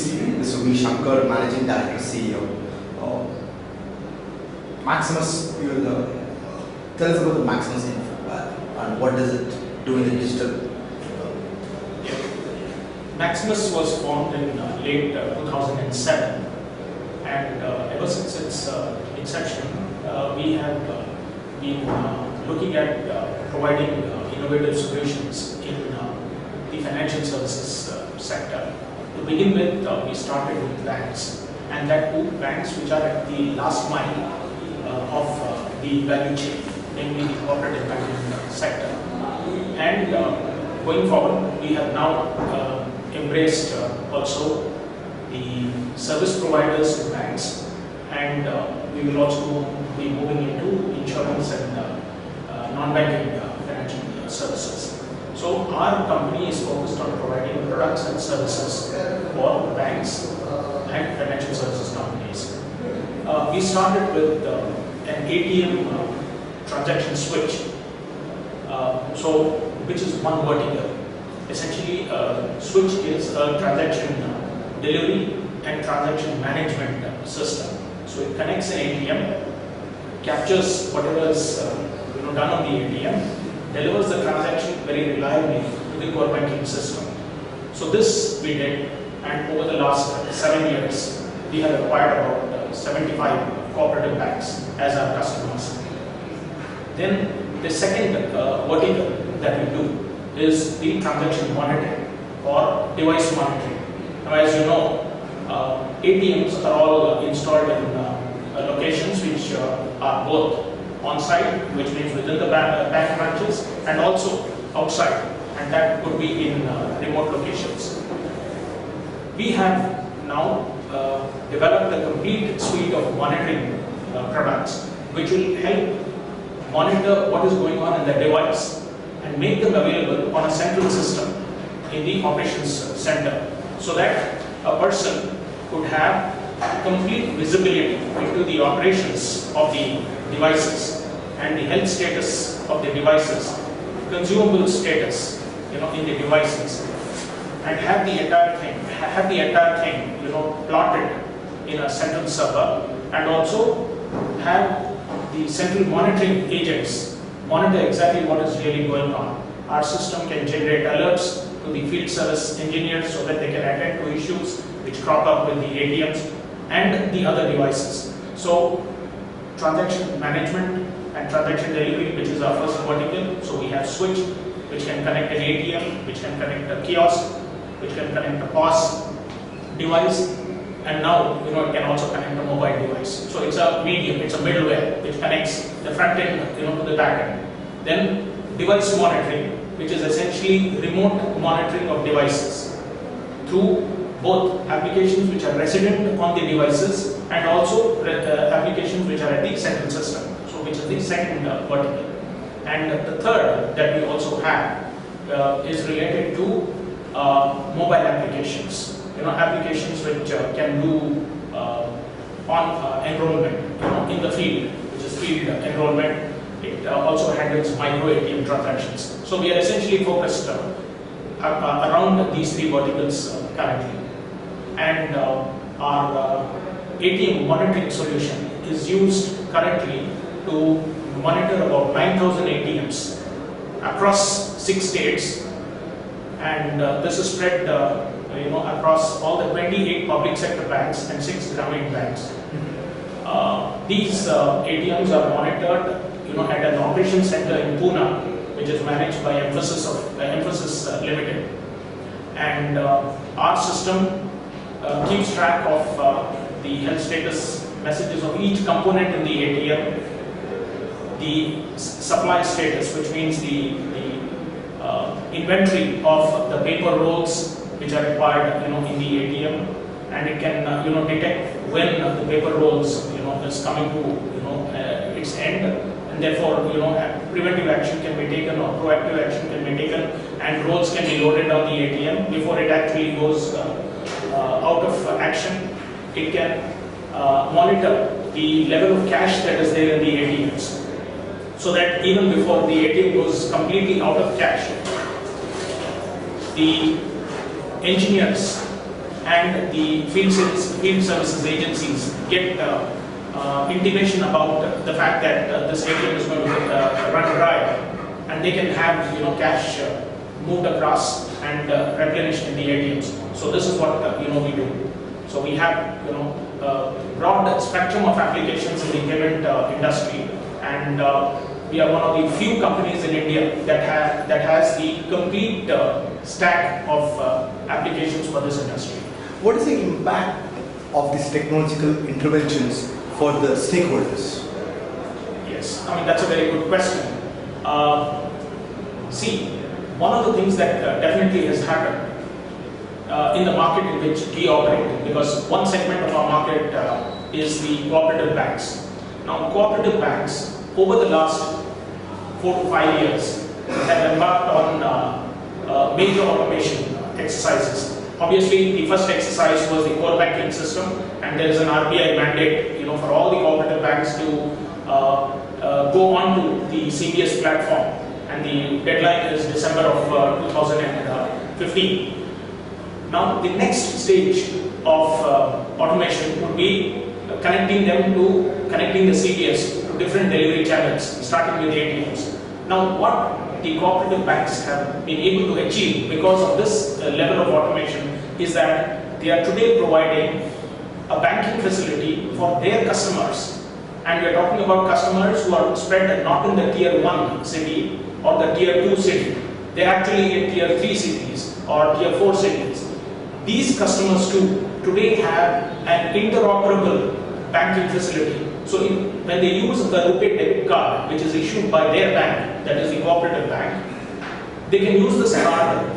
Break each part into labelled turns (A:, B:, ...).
A: This will be Shankar, Managing Director, CEO. Maximus, you will tell us about the Maximus and what does it do in the digital?
B: Maximus was formed in late 2007, and ever since its inception, we have been looking at providing innovative solutions in the financial services sector. To begin with, we started with banks, and that too banks which are at the last mile of the value chain, namely the cooperative banking sector. And going forward, we have now embraced also the service providers to banks, and we will also be moving into insurance and non-banking financial services. So our company is focused on providing products and services for banks and financial services companies. We started with an ATM transaction switch, which is one vertical. Essentially, switch is a transaction delivery and transaction management system. So it connects an ATM, captures whatever is done on the ATM, delivers the transaction very reliably to the core banking system. So this we did, and over the last 7 years, we have acquired about 75 cooperative banks as our customers. Then the second vertical that we do is the transaction monitoring or device monitoring. Now, as you know, ATMs are all installed in locations which are both on-site, which means within the bank branches, and also outside, and that could be in remote locations. We have now developed a complete suite of monitoring products which will help monitor what is going on in the device and make them available on a central system in the operations center, so that a person could have complete visibility into the operations of the devices and the health status of the devices, consumable status, in the devices, and have the entire thing, plotted in a central server, and also have the central monitoring agents monitor exactly what is really going on. Our system can generate alerts to the field service engineers so that they can attend to issues which crop up with the ATMs and the other devices. So transaction management and transaction delivery, which is our first vertical. So we have switch, which can connect an ATM, which can connect a kiosk, which can connect a POS device, and now it can also connect a mobile device. So it's a medium, it's a middleware which connects the front end to the back end. Then device monitoring, which is essentially remote monitoring of devices through both applications which are resident on the devices and also applications which are at the central system, so which is the second vertical. And the third that we also have is related to mobile applications. Applications which can do on enrollment, in the field, which is field enrollment. It also handles micro ATM transactions. So we are essentially focused around these three verticals currently. And our ATM monitoring solution is used currently to monitor about 9,000 ATMs across 6 states, and this is spread across all the 28 public sector banks and 6 Grameen banks. These ATMs are monitored at an operation center in Pune, which is managed by Emphasis Limited, and our system keeps track of the health status messages of each component in the ATM, the supply status, which means the inventory of the paper rolls which are required in the ATM, and it can detect when the paper rolls is coming to its end, and therefore preventive action can be taken or proactive action can be taken, and rolls can be loaded on the ATM before it actually goes out of action. It can monitor the level of cash that is there in the ATMs, so that even before the ATM goes completely out of cash, the engineers and the field services agencies get intimation about the fact that this ATM is going to run dry, and they can have cash moved across and replenished in the ATMs. So this is what we do. So we have a broad spectrum of applications in the payment industry, and we are one of the few companies in India that has the complete stack of applications for this industry.
A: What is the impact of these technological interventions for the stakeholders?
B: Yes, I mean that's a very good question. See, one of the things that definitely has happened in the market in which we operate, because one segment of our market is the cooperative banks. Now, cooperative banks over the last 4 to 5 years have embarked on major automation exercises. Obviously, the first exercise was the core banking system, and there is an RBI mandate, for all the cooperative banks to go on to the CBS platform, and the deadline is December of 2015. Now, the next stage of automation would be connecting the CBS to different delivery channels, starting with ATMs. Now, what the cooperative banks have been able to achieve because of this level of automation is that they are today providing a banking facility for their customers, and we are talking about customers who are spread not in the tier 1 city or the tier 2 city. They are actually in tier 3 cities or tier 4 cities. These customers too today have an interoperable banking facility. So when they use the RuPay debit card, which is issued by their bank, that is the cooperative bank, they can use this card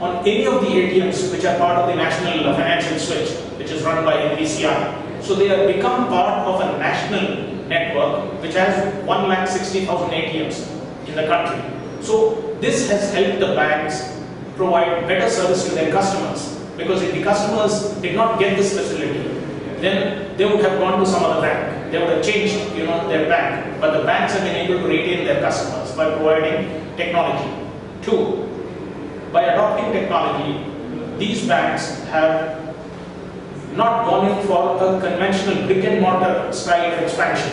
B: on any of the ATMs which are part of the national financial switch, which is run by NPCI. So they have become part of a national network which has 160,000 ATMs in the country. So this has helped the banks provide better service to their customers, because if the customers did not get this facility, then they would have gone to some other bank. They would have changed their bank, but the banks have been able to retain their customers by providing technology. 2, by adopting technology, these banks have not gone in for a conventional brick and mortar style of expansion.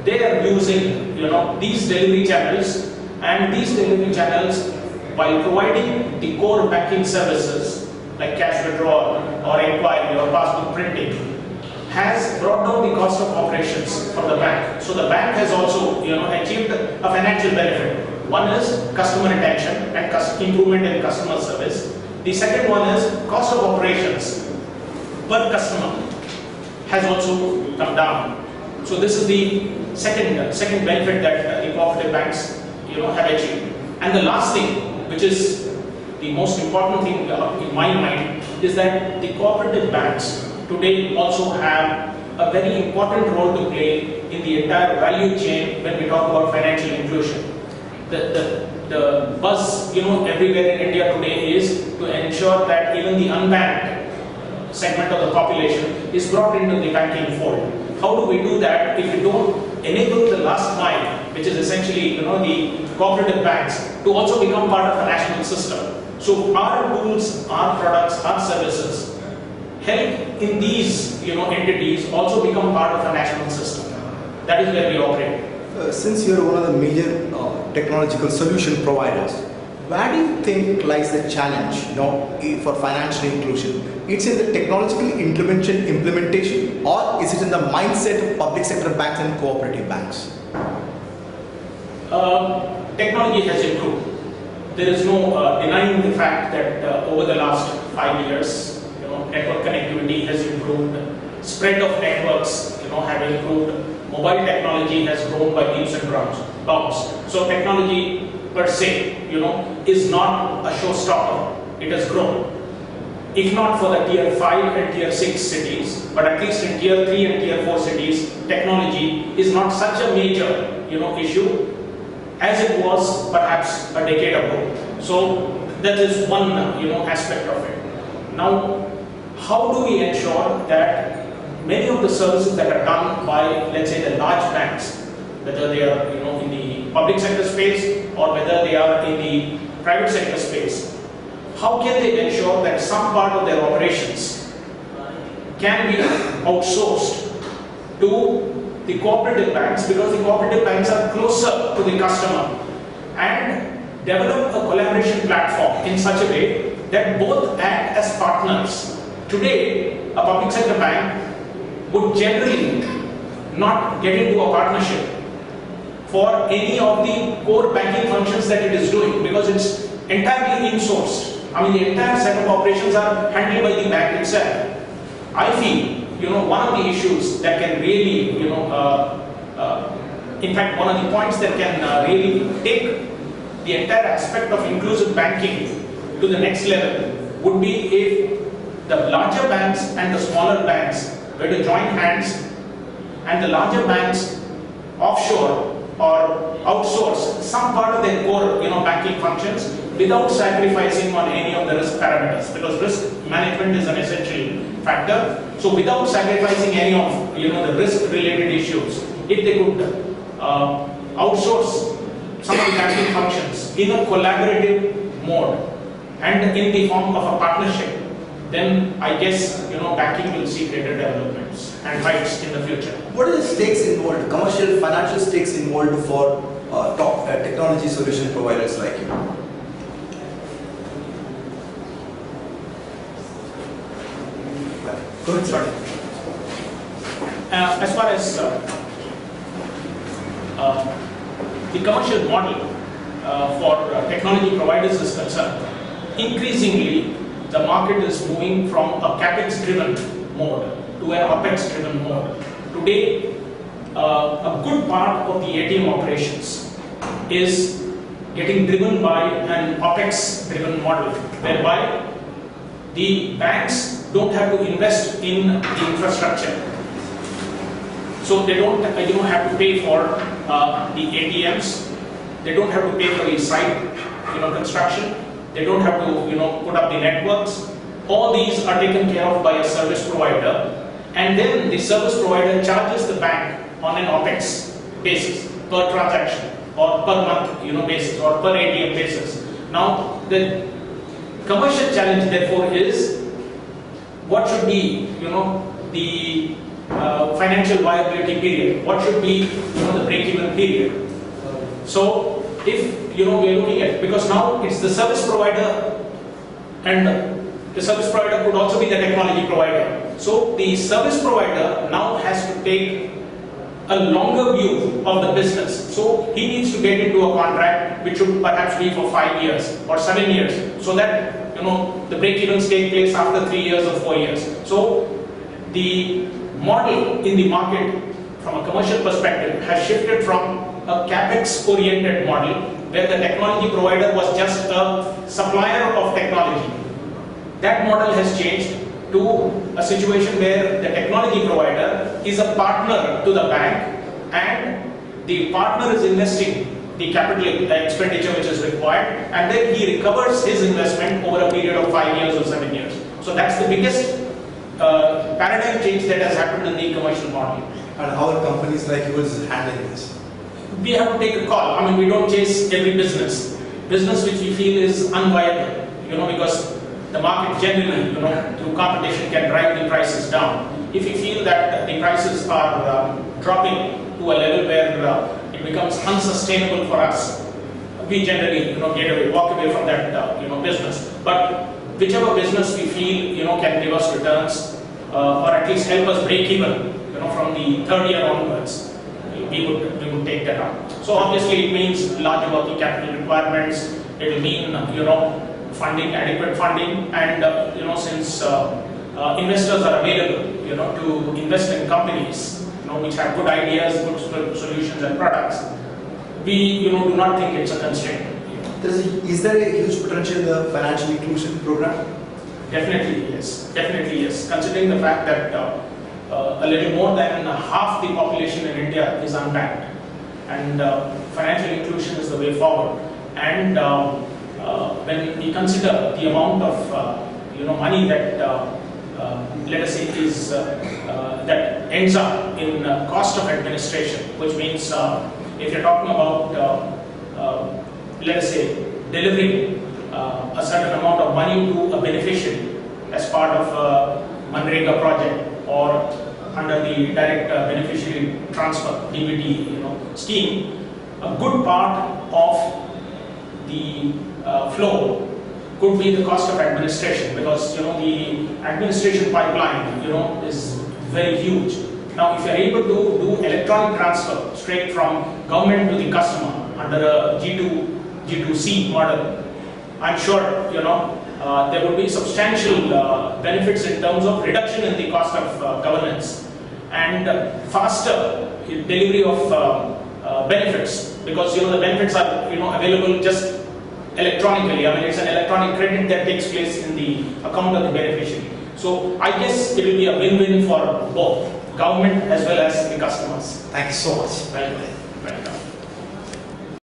B: They are using these delivery channels, and these delivery channels, while providing the core banking services like cash withdrawal or inquiry or passbook printing, has brought down the cost of operations for the bank. So the bank has also achieved a financial benefit. One is customer retention and improvement in customer service. The second one is cost of operations per customer has also come down. So this is the second benefit that the cooperative banks have achieved. And the last thing, which is the most important thing in my mind, is that the cooperative banks today also have a very important role to play in the entire value chain when we talk about financial inclusion. The buzz everywhere in India today is to ensure that even the unbanked segment of the population is brought into the banking fold. How do we do that if we don't enable the last mile, which is essentially the cooperative banks, to also become part of the national system? So our tools, our products, our services help in these entities also become part of a national system. That is where we operate.
A: Since you are one of the major technological solution providers, where do you think lies the challenge for financial inclusion? It's in the technological intervention implementation, or is it in the mindset of public sector banks and cooperative banks?
B: Technology has improved. There is no denying the fact that over the last 5 years, network connectivity has improved, spread of networks have improved, mobile technology has grown by leaps and bounds. So technology per se is not a showstopper. It has grown. If not for the tier 5 and tier 6 cities, but at least in tier 3 and tier 4 cities, technology is not such a major issue as it was perhaps a decade ago. So that is one aspect of it. Now, how do we ensure that many of the services that are done by, let's say, the large banks, whether they are in the public sector space or whether they are in the private sector space, how can they ensure that some part of their operations can be outsourced to the cooperative banks, because the cooperative banks are closer to the customer, and develop a collaboration platform in such a way that both act as partners. Today, a public sector bank would generally not get into a partnership for any of the core banking functions that it is doing, because it's entirely in-sourced. I mean, the entire set of operations are handled by the bank itself. I feel, one of the issues that can really, in fact, one of the points that can really take the entire aspect of inclusive banking to the next level would be if the larger banks and the smaller banks were to join hands, and the larger banks offshore or outsource some part of their core banking functions without sacrificing on any of the risk parameters, because risk management is an essential factor. So without sacrificing any of the risk related issues, if they could outsource some of the banking functions in a collaborative mode and in the form of a partnership, then I guess banking will see greater developments and heights in the future.
A: What are the stakes involved, commercial, financial stakes involved for top technology solution providers like you? Go ahead, sorry.
B: As far as the commercial model for technology providers is concerned, increasingly the market is moving from a capex driven mode to an opex driven mode. Today, a good part of the ATM operations is getting driven by an opex driven model, whereby the banks don't have to invest in the infrastructure. So they don't have to pay for the ATMs, they don't have to pay for the site construction, they don't have to put up the networks. All these are taken care of by a service provider, and then the service provider charges the bank on an OPEX basis per transaction or per month basis or per ATM basis. Now the commercial challenge therefore is what should be the financial viability period, what should be the break-even period. So if we are looking at, because now it's the service provider, and the service provider could also be the technology provider. So the service provider now has to take a longer view of the business. So he needs to get into a contract which should perhaps be for 5 years or 7 years, so that the break-evens take place after 3 years or 4 years. So the model in the market from a commercial perspective has shifted from a capex oriented model where the technology provider was just a supplier of technology. That model has changed to a situation where the technology provider is a partner to the bank, and the partner is investing the capital expenditure which is required, and then he recovers his investment over a period of 5 years or 7 years. So that's the biggest paradigm change that has happened in the commercial model.
A: And how are companies like yours handling this?
B: We have to take a call. I mean, we don't chase every business which we feel is unviable, because the market generally, through competition can drive the prices down. If we feel that the prices are dropping to a level where it becomes unsustainable for us, we generally, walk away from that, business. But whichever business we feel, can give us returns or at least help us break even, from the third year onwards, we would take that up. So obviously it means larger working capital requirements. It will mean funding, adequate funding, and since investors are available, to invest in companies, which have good ideas, good solutions and products, we do not think it's a constraint.
A: Is there a huge potential in the financial inclusion program?
B: Definitely yes. Definitely yes. Considering the fact that a little more than half the population in India is unbanked, and financial inclusion is the way forward. And when we consider the amount of money that let us say is that ends up in cost of administration, which means if you're talking about let us say delivering a certain amount of money to a beneficiary as part of a Manrega project, or under the direct beneficiary transfer (DBT) scheme, a good part of the flow could be the cost of administration, because the administration pipeline is very huge. Now, if you are able to do electronic transfer straight from government to the customer under a G2C model, I'm sure there would be substantial benefits in terms of reduction in the cost of governance and faster delivery of benefits, because the benefits are available just electronically. I mean, it's an electronic credit that takes place in the account of the beneficiary. So I guess it will be a win-win for both government as well as the customers.
A: Thank you so much.
B: Welcome.